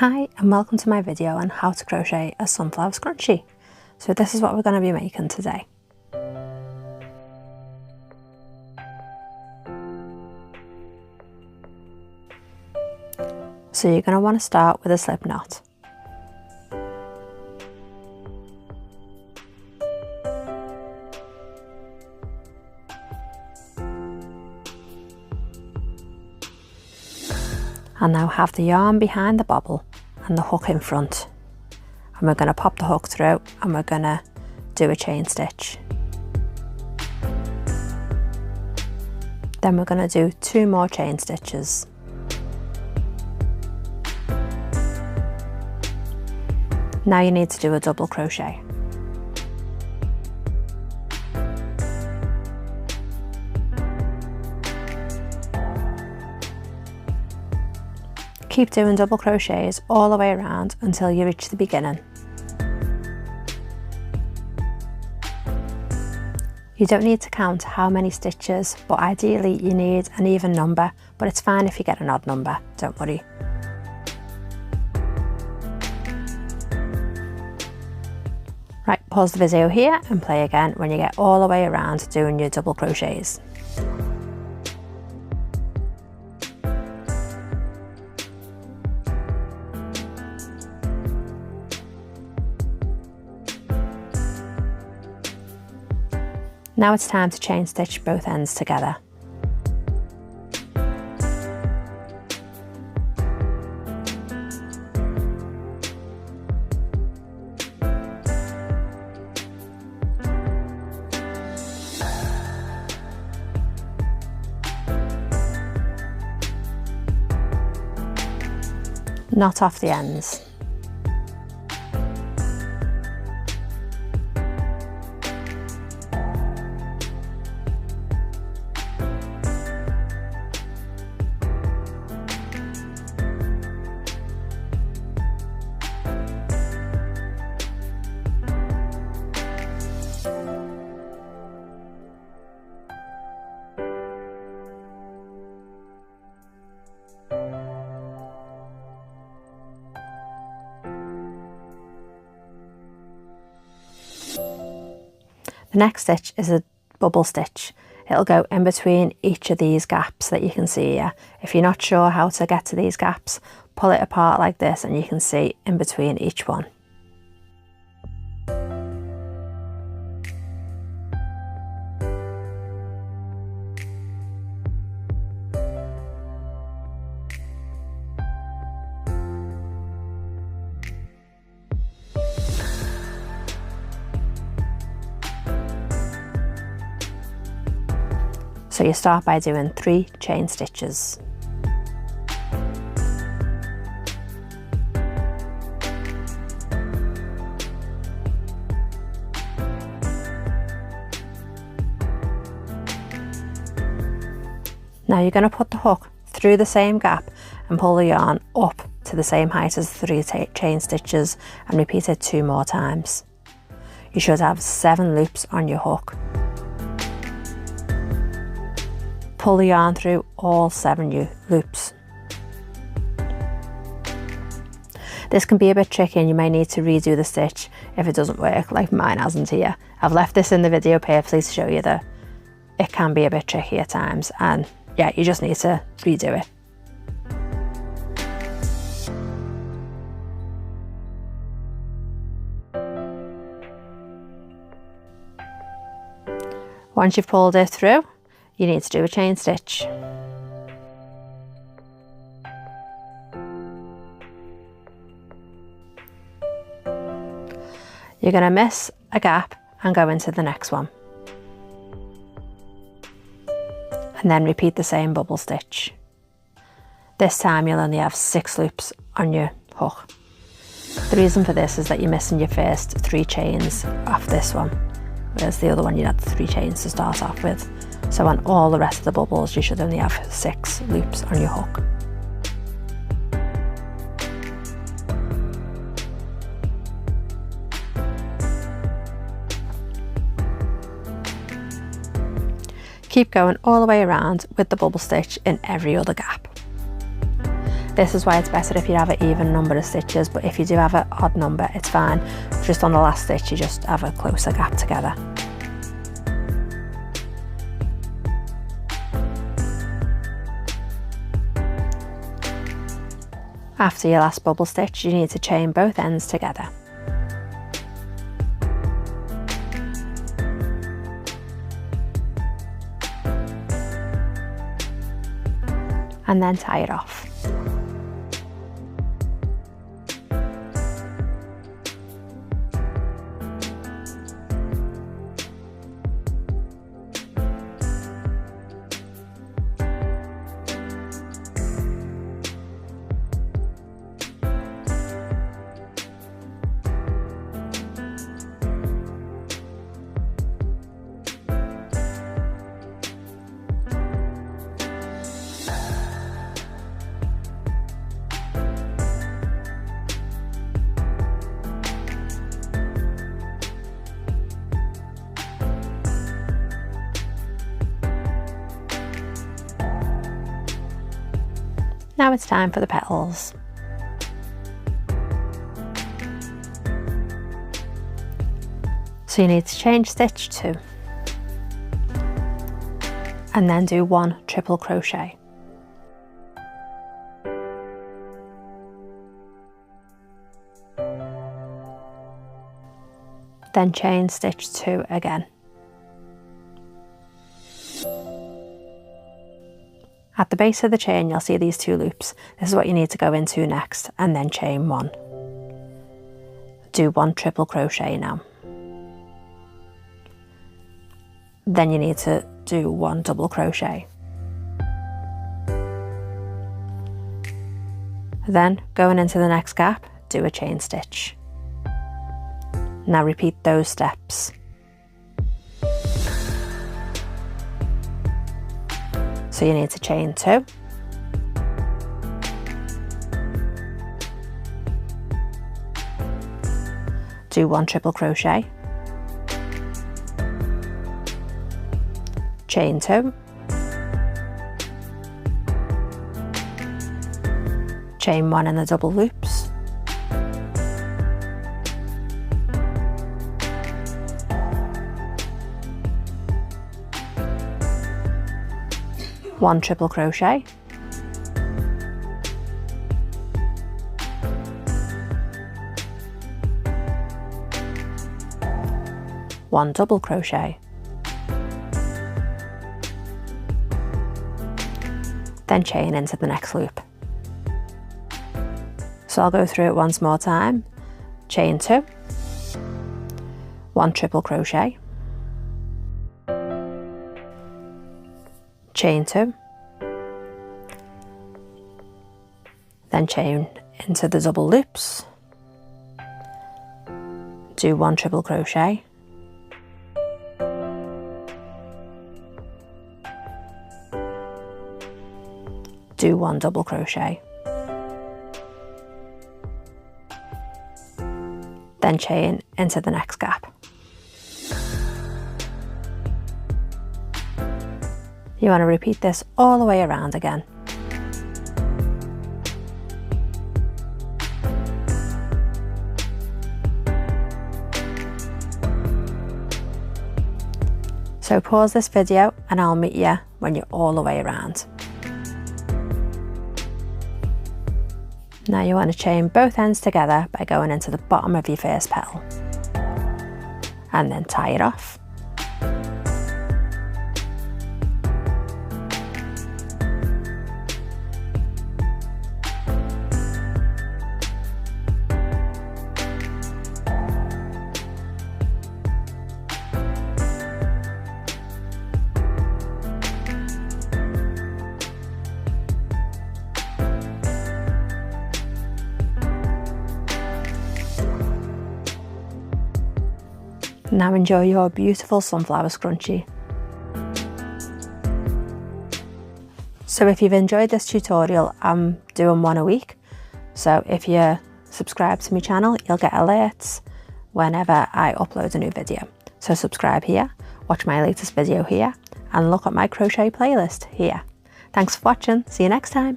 Hi and welcome to my video on how to crochet a sunflower scrunchie. So this is what we're going to be making today. So you're going to want to start with a slip knot. And now have the yarn behind the bobble and the hook in front. And we're going to pop the hook through and we're going to do a chain stitch. Then we're going to do 2 more chain stitches. Now you need to do a double crochet. Keep doing double crochets all the way around until you reach the beginning. You don't need to count how many stitches, but ideally you need an even number, but it's fine if you get an odd number, don't worry. Right, pause the video here and play again when you get all the way around doing your double crochets. Now it's time to chain stitch both ends together. Knot off the ends. The next stitch is a bubble stitch. It'll go in between each of these gaps that you can see here. If you're not sure how to get to these gaps, pull it apart like this and you can see in between each one. So you start by doing 3 chain stitches. Now you're going to put the hook through the same gap and pull the yarn up to the same height as the 3 chain stitches and repeat it 2 more times. You should have 7 loops on your hook. Pull the yarn through all 7 loops. This can be a bit tricky and you may need to redo the stitch if it doesn't work, like mine hasn't here. I've left this in the video purposely to show you that it can be a bit tricky at times, and yeah, you just need to redo it. Once you've pulled it through, you need to do a chain stitch. You're going to miss a gap and go into the next one. And then repeat the same bubble stitch. This time you'll only have 6 loops on your hook. The reason for this is that you're missing your first 3 chains off this one, whereas the other one you had 3 chains to start off with. So on all the rest of the bubbles you should only have 6 loops on your hook. Keep going all the way around with the bubble stitch in every other gap. This is why it's better if you have an even number of stitches, but if you do have an odd number, it's fine. Just on the last stitch, you just have a closer gap together. After your last bubble stitch, you need to chain both ends together. And then tie it off. Now it's time for the petals. So you need to change stitch 2 and then do 1 triple crochet. Then chain stitch 2 again. At the base of the chain, you'll see these 2 loops. This is what you need to go into next, and then chain 1. Do 1 triple crochet now. Then you need to do 1 double crochet. Then, going into the next gap, do a chain stitch. Now repeat those steps. So you need to chain 2, do 1 triple crochet, chain 2, chain 1 in the double loops, one triple crochet, one double crochet, then chain into the next loop. So I'll go through it once more time. Chain 2, 1 triple crochet, chain 2, then chain into the double loops, do 1 triple crochet, do 1 double crochet, then chain into the next gap. You want to repeat this all the way around again. So pause this video and I'll meet you when you're all the way around. Now you want to chain both ends together by going into the bottom of your first petal and then tie it off. Now enjoy your beautiful sunflower scrunchie. So if you've enjoyed this tutorial, I'm doing one a week. So if you subscribe to my channel, you'll get alerts whenever I upload a new video. So subscribe here, watch my latest video here, and look at my crochet playlist here. Thanks for watching, see you next time.